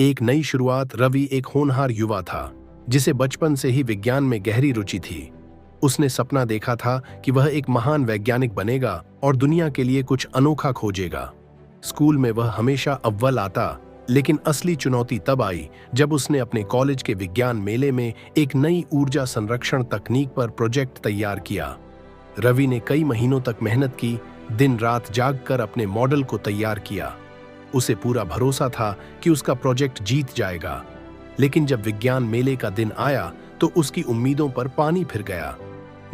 एक नई शुरुआत। रवि एक होनहार युवा था जिसे बचपन से ही विज्ञान में गहरी रुचि थी। उसने सपना देखा था कि वह एक महान वैज्ञानिक बनेगा और दुनिया के लिए कुछ अनोखा खोजेगा। स्कूल में वह हमेशा अव्वल आता, लेकिन असली चुनौती तब आई जब उसने अपने कॉलेज के विज्ञान मेले में एक नई ऊर्जा संरक्षण तकनीक पर प्रोजेक्ट तैयार किया। रवि ने कई महीनों तक मेहनत की, दिन रात जागकर अपने मॉडल को तैयार किया। उसे पूरा भरोसा था कि उसका प्रोजेक्ट जीत जाएगा, लेकिन जब विज्ञान मेले का दिन आया तो उसकी उम्मीदों पर पानी फिर गया।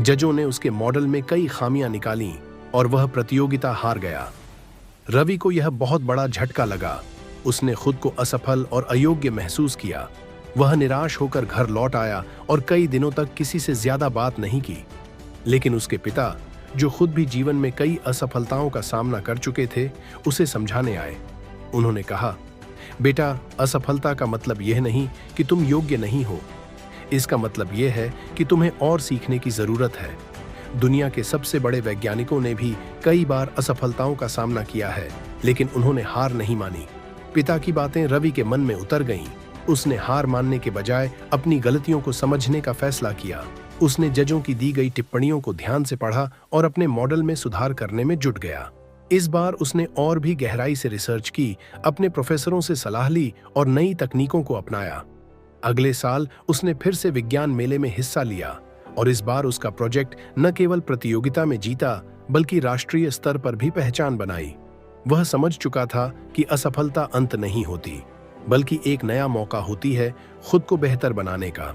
जजों ने उसके मॉडल में कई खामियां निकालीं और वह प्रतियोगिता हार गया। रवि को यह बहुत बड़ा झटका लगा। उसने खुद को असफल और अयोग्य महसूस किया। वह निराश होकर घर लौट आया और कई दिनों तक किसी से ज्यादा बात नहीं की। लेकिन उसके पिता, जो खुद भी जीवन में कई असफलताओं का सामना कर चुके थे, उसे समझाने आए। उन्होंने कहा, बेटा, असफलता का मतलब यह नहीं कि तुम योग्य नहीं हो। इसका मतलब यह है कि तुम्हें और सीखने की जरूरत है। दुनिया के सबसे बड़े वैज्ञानिकों ने भी कई बार असफलताओं का सामना किया है, लेकिन उन्होंने हार नहीं मानी। पिता की बातें रवि के मन में उतर गईं। उसने हार मानने के बजाय अपनी गलतियों को समझने का फैसला किया। उसने जजों की दी गई टिप्पणियों को ध्यान से पढ़ा और अपने मॉडल में सुधार करने में जुट गया। इस बार उसने और भी गहराई से रिसर्च की, अपने प्रोफेसरों से सलाह ली और नई तकनीकों को अपनाया। अगले साल उसने फिर से विज्ञान मेले में हिस्सा लिया और इस बार उसका प्रोजेक्ट न केवल प्रतियोगिता में जीता, बल्कि राष्ट्रीय स्तर पर भी पहचान बनाई। वह समझ चुका था कि असफलता अंत नहीं होती, बल्कि एक नया मौका होती है खुद को बेहतर बनाने का।